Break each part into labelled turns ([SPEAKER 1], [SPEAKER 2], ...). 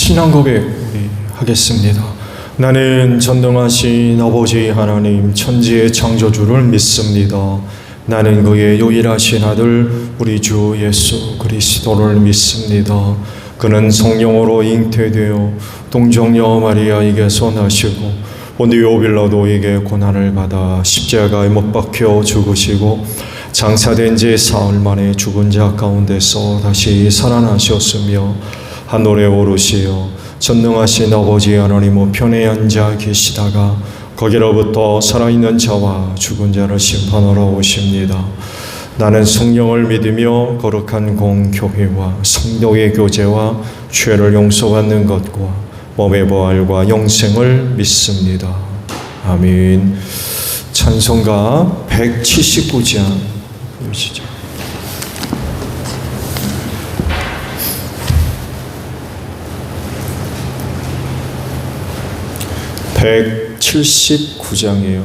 [SPEAKER 1] 신앙 고백 우리 하겠습니다. 나는 전능하신 아버지 하나님 천지의 창조주를 믿습니다. 나는 그의 유일하신 아들 우리 주 예수 그리스도를 믿습니다. 그는 성령으로 잉태되어 동정녀 마리아에게서 나시고 본디오 빌라도에게 고난을 받아 십자가에 못 박혀 죽으시고 장사된 지 사흘 만에 죽은 자 가운데서 다시 살아나셨으며 하늘에 오르시어 전능하신 아버지 하나님 우편에 앉아 계시다가 거기로부터 살아있는 자와 죽은 자를 심판하러 오십니다. 나는 성령을 믿으며 거룩한 공교회와 성도의 교제와 죄를 용서받는 것과 몸의 부활과 영생을 믿습니다. 아멘. 찬송가 179장 보시죠. (179장이에요)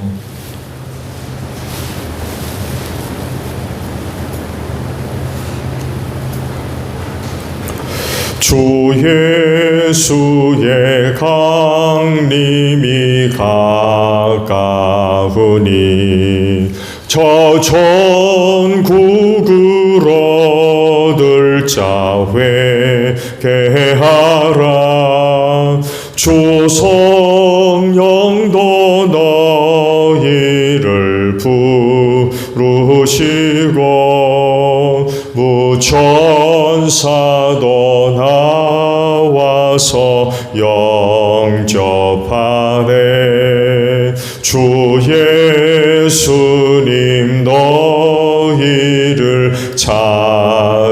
[SPEAKER 1] 주 예수의 강림이 가까우니 저 천국을 얻을 자 회개하라. 주 성령도 너희를 부르시고 무천사도 나와서 영접하네. 주 예수님 너희를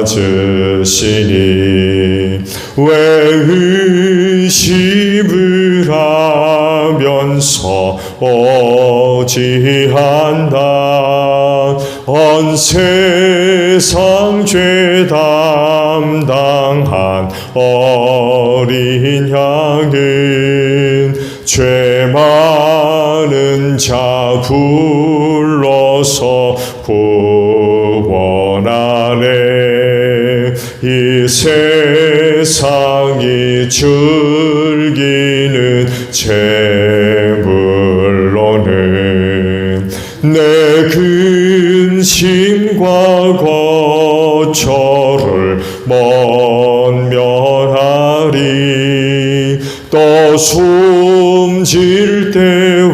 [SPEAKER 1] 찾으시니 왜 의심을 하면서 어찌한다. 온 세상 죄 담당한 어린 양은 죄 많은 자 불러서 구원하네. 이 세상이 즐기는 재물로는 내 근심과 고초를 못 면하리. 또 숨질 때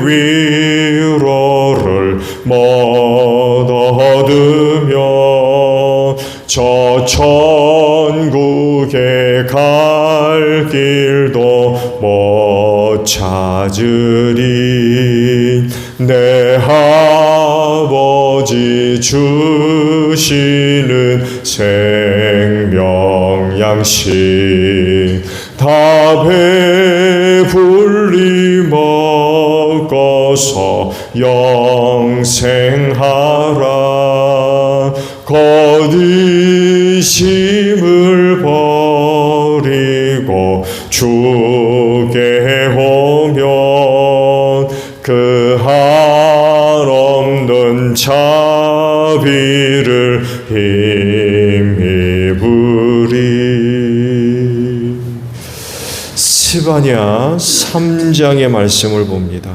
[SPEAKER 1] 위로를 못 얻으며 저 천국에 갈 길도 못 찾으리. 내 아버지 주시는 생명 양식 다 배불리 먹어서 영생하라. 거짓임을 버리고 주께 오면 그 한없는 자비를 힘입으리. 스바냐 3장의 말씀을 봅니다.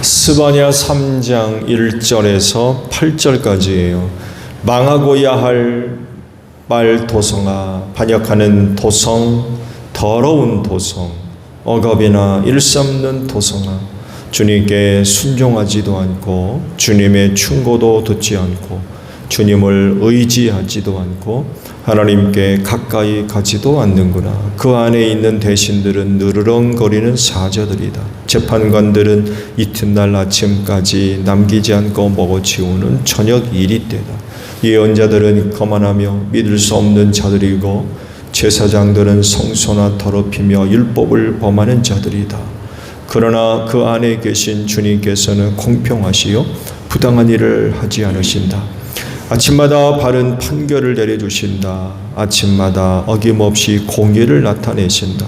[SPEAKER 1] 스바냐 3장 1절에서 8절까지예요. 망하고야 할 말 도성아, 반역하는 도성, 더러운 도성, 억압이나 일삼는 도성아, 주님께 순종하지도 않고 주님의 충고도 듣지 않고 주님을 의지하지도 않고 하나님께 가까이 가지도 않는구나. 그 안에 있는 대신들은 느르렁거리는 사자들이다. 재판관들은 이튿날 아침까지 남기지 않고 먹어치우는 저녁 이리때다. 예언자들은 거만하며 믿을 수 없는 자들이고 제사장들은 성소나 더럽히며 율법을 범하는 자들이다. 그러나 그 안에 계신 주님께서는 공평하시요 부당한 일을 하지 않으신다. 아침마다 바른 판결을 내려주신다. 아침마다 어김없이 공의를 나타내신다.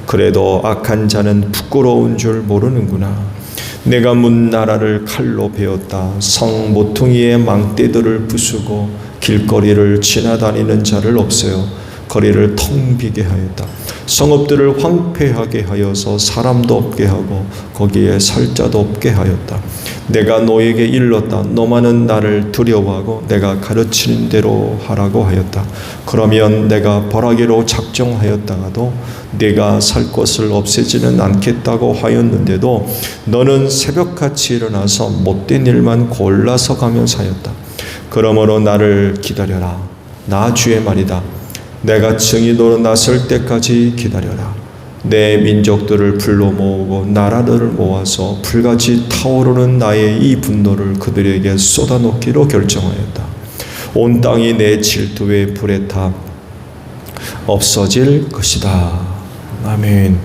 [SPEAKER 1] 그래도 악한 자는 부끄러운 줄 모르는구나. 내가 문 나라를 칼로 베었다. 성 모퉁이의 망대들을 부수고 길거리를 지나다니는 자를 없애어 거리를 텅 비게 하였다. 성읍들을 황폐하게 하여서 사람도 없게 하고 거기에 살 자도 없게 하였다. 내가 너에게 일렀다. 너만은 나를 두려워하고 내가 가르치는 대로 하라고 하였다. 그러면 내가 벌하기로 작정하였다가도 네가 살 것을 없애지는 않겠다고 하였는데도 너는 새벽같이 일어나서 못된 일만 골라서 가면서 하였다. 그러므로 나를 기다려라. 나 주의 말이다. 내가 정의로 나설 때까지 기다려라. 내 민족들을 불러 모으고 나라들을 모아서 불같이 타오르는 나의 이 분노를 그들에게 쏟아놓기로 결정하였다. 온 땅이 내 질투의 불에 타 없어질 것이다. 아멘.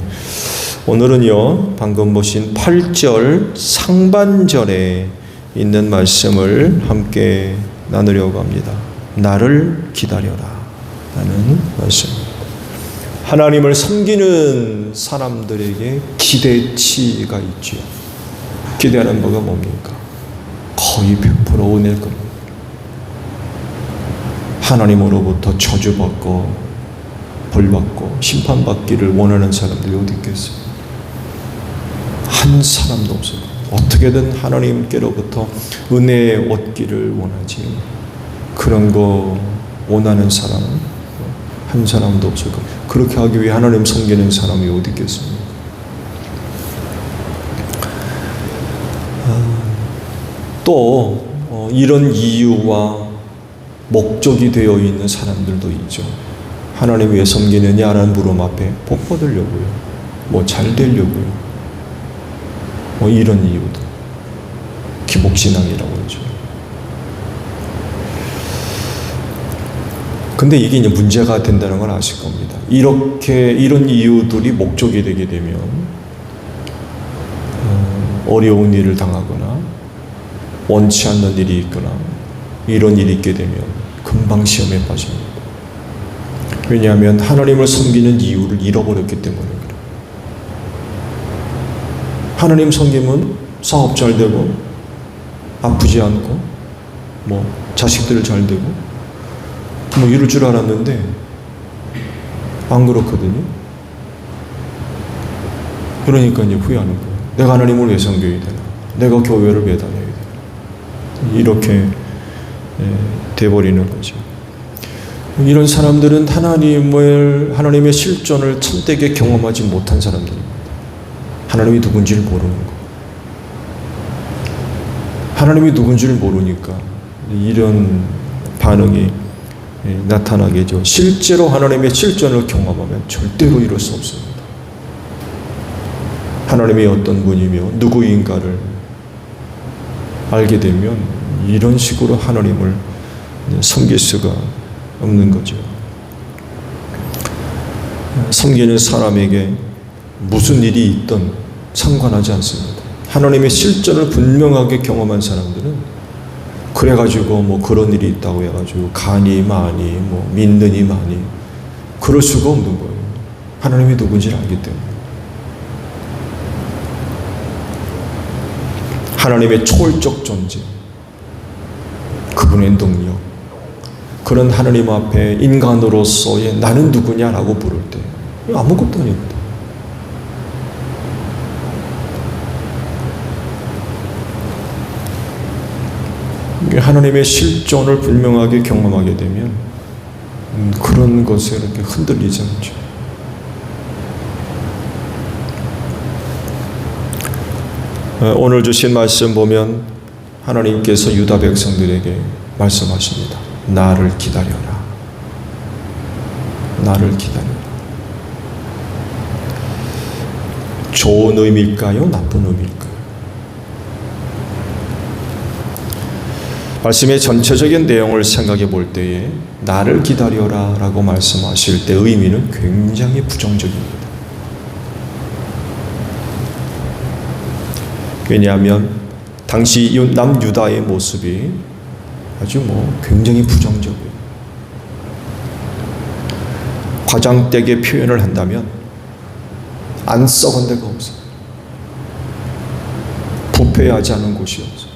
[SPEAKER 1] 오늘은요, 방금 보신 8절 상반절에 있는 말씀을 함께 나누려고 합니다. 나를 기다려라 라는 말씀입니다. 하나님을 섬기는 사람들에게 기대치가 있죠. 기대하는 바가 뭡니까? 거의 100% 은혜일 겁니다. 하나님으로부터 저주받고 벌받고 심판받기를 원하는 사람들이 어디 있겠어요? 한 사람도 없어요. 어떻게든 하나님께로부터 은혜 얻기를 원하지 그런 거 원하는 사람은 한 사람도 없을 겁니다. 그렇게 하기 위해 하나님 섬기는 사람이 어디 있겠습니까? 또 이런 이유와 목적이 되어 있는 사람들도 있죠. 하나님 왜 섬기느냐라는 물음 앞에 복 받으려고요. 뭐 잘 되려고요. 뭐 이런 이유도 기복신앙이라고 하죠. 근데 이게 이제 문제가 된다는 걸 아실 겁니다. 이런 이유들이 목적이 되게 되면 어려운 일을 당하거나 원치 않는 일이 있거나 이런 일이 있게 되면 금방 시험에 빠집니다. 왜냐하면 하나님을 섬기는 이유를 잃어버렸기 때문에 그래요. 하나님 섬기면 사업 잘 되고 아프지 않고 뭐 자식들 잘 되고 뭐 이럴 줄 알았는데 안 그렇거든요. 그러니까 이제 후회하는 거예요. 내가 하나님을 왜 섬겨야 되나? 내가 교회를 왜 다녀야 되나? 이렇게 돼버리는 거죠. 이런 사람들은 하나님의 실존을 참되게 경험하지 못한 사람들입니다. 하나님이 누군지를 모르는 거. 하나님이 누군지를 모르니까 이런 반응이 나타나게죠. 실제로 하나님의 실존을 경험하면 절대로 이룰 수 없습니다. 하나님이 어떤 분이며 누구인가를 알게 되면 이런 식으로 하나님을 섬길 수가 없는 거죠. 섬기는 사람에게 무슨 일이 있든 상관하지 않습니다. 하나님의 실존을 분명하게 경험한 사람들은 그래가지고 뭐 그런 일이 있다고 해가지고 가니 마니 뭐 믿느니 마니 그럴 수가 없는 거예요. 하나님이 누군지를 알기 때문에. 하나님의 초월적 존재, 그분의 능력, 그런 하나님 앞에 인간으로서의 나는 누구냐라고 부를 때 아무것도 아닙니다. 하나님의 실존을 분명하게 경험하게 되면 그런 것에 이렇게 흔들리지 않죠. 오늘 주신 말씀 보면 하나님께서 유다 백성들에게 말씀하십니다. 나를 기다려라. 나를 기다려라. 좋은 의미일까요? 나쁜 의미일까요? 말씀의 전체적인 내용을 생각해 볼 때에 나를 기다려라 라고 말씀하실 때 의미는 굉장히 부정적입니다. 왜냐하면 당시 남유다의 모습이 아주 굉장히 부정적이에요. 과장되게 표현을 한다면 안 썩은 데가 없어요. 부패하지 않은 곳이 없어요.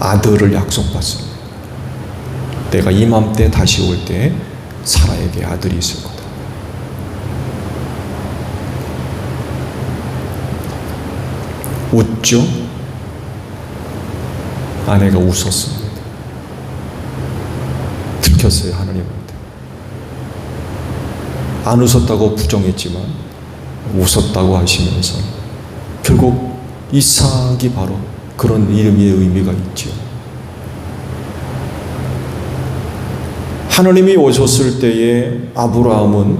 [SPEAKER 1] 아들을 약속받습니다. 내가 이맘때 다시 올 때 사라에게 아들이 있을 거다. 웃죠? 아내가 웃었습니다. 들켰어요, 하나님한테. 안 웃었다고 부정했지만 웃었다고 하시면서 결국 이삭이 바로 그런 이름의 의미가 있죠. 하나님이 오셨을 때에 아브라함은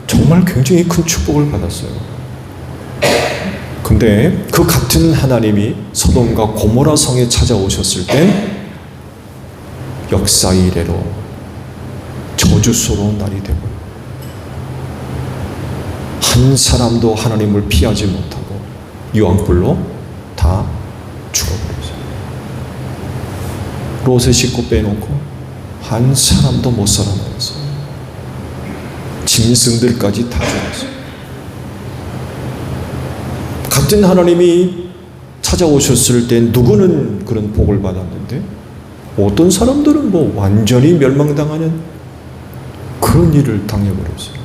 [SPEAKER 1] 정말 굉장히 큰 축복을 받았어요. 근데 그 같은 하나님이 소돔과 고모라 성에 찾아오셨을 땐 역사 이래로 저주스러운 날이 되고 한 사람도 하나님을 피하지 못하고 유황불로 다 죽어버렸어요. 롯의 식구 빼놓고 한 사람도 못 살아남았어요. 짐승들까지 다 죽었어요. 같은 하나님이 찾아오셨을 때 누구는 그런 복을 받았는데 어떤 사람들은 뭐 완전히 멸망당하는 그런 일을 당해버렸어요.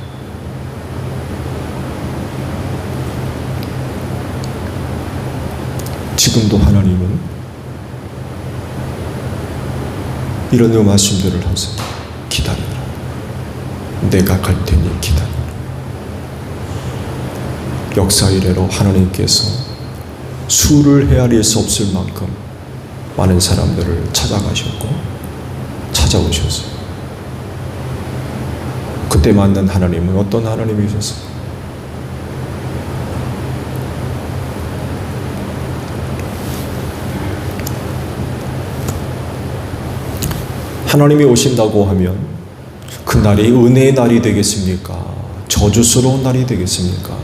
[SPEAKER 1] 지금도 하나님은 이런 말씀들을 하세요. 기다려라. 내가 갈 테니 기다려라. 역사 이래로 하나님께서 수를 헤아릴 수 없을 만큼 많은 사람들을 찾아가셨고 찾아오셨어요. 그때 만난 하나님은 어떤 하나님이셨어요? 하나님이 오신다고 하면 그 날이 은혜의 날이 되겠습니까? 저주스러운 날이 되겠습니까?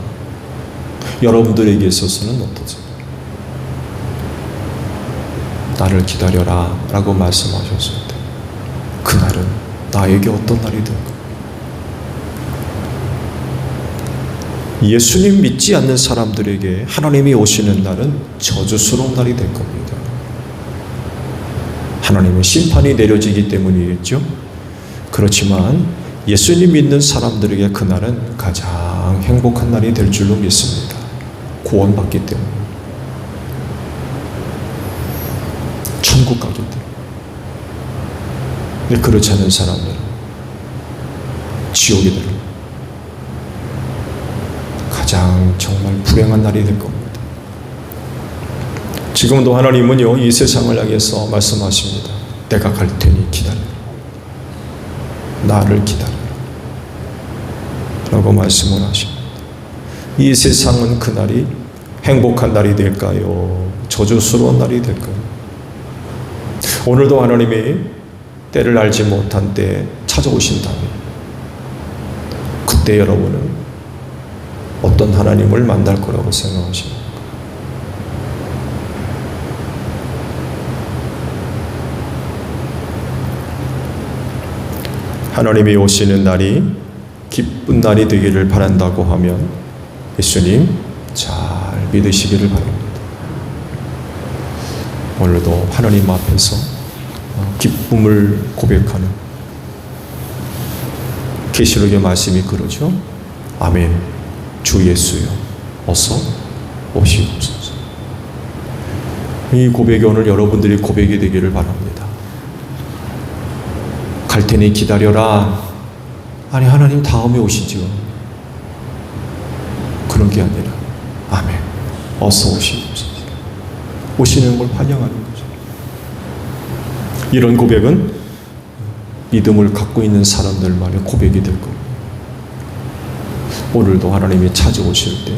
[SPEAKER 1] 여러분들에게 있어서는 어떠세요? 나를 기다려라 라고 말씀하셨을 때 그날은 나에게 어떤 날이 될까? 예수님 믿지 않는 사람들에게 하나님이 오시는 날은 저주스러운 날이 될 겁니다. 하나님은 심판이 내려지기 때문이겠죠. 그렇지만 예수님 믿는 사람들에게 그날은 가장 행복한 날이 될 줄로 믿습니다. 구원받기 때문에. 천국 가기 때문에. 근데 그렇지 않은 사람들은 지옥에 들어 가장 정말 불행한 날이 될 겁니다. 지금도 하나님은요, 이 세상을 향해서 말씀하십니다. 내가 갈 테니 기다려라. 나를 기다려라. 라고 말씀을 하십니다. 이 세상은 그날이 행복한 날이 될까요? 저주스러운 날이 될까요? 오늘도 하나님이 때를 알지 못한 때에 찾아오신다면 그때 여러분은 어떤 하나님을 만날 거라고 생각하십니까? 하나님이 오시는 날이 기쁜 날이 되기를 바란다고 하면 예수님 잘 믿으시기를 바랍니다. 오늘도 하나님 앞에서 기쁨을 고백하는 계시록의 말씀이 그러죠. 아멘. 주 예수여 어서 오시옵소서. 이 고백이 오늘 여러분들이 고백이 되기를 바랍니다. 갈 테니 기다려라. 아니 하나님 다음에 오시죠. 그런 게 아니라 아멘. 어서 오시옵소서. 오시는 걸 환영하는 거죠. 이런 고백은 믿음을 갖고 있는 사람들만의 고백이 될 겁니다. 오늘도 하나님이 찾아오실 때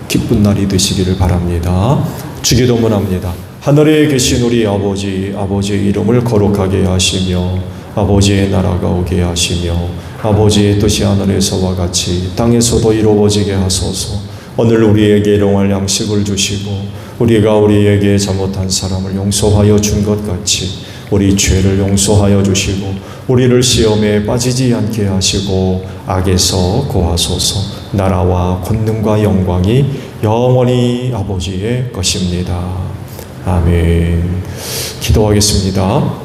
[SPEAKER 1] 기쁜 날이 되시기를 바랍니다. 주기도문합니다. 하늘에 계신 우리 아버지, 아버지의 이름을 거룩하게 하시며 아버지의 나라가 오게 하시며 아버지의 뜻이 하늘에서와 같이 땅에서도 이루어지게 하소서. 오늘 우리에게 일용할 양식을 주시고 우리가 우리에게 잘못한 사람을 용서하여 준 것 같이 우리 죄를 용서하여 주시고 우리를 시험에 빠지지 않게 하시고 악에서 구하소서. 나라와 권능과 영광이 영원히 아버지의 것입니다. 아멘. 기도하겠습니다.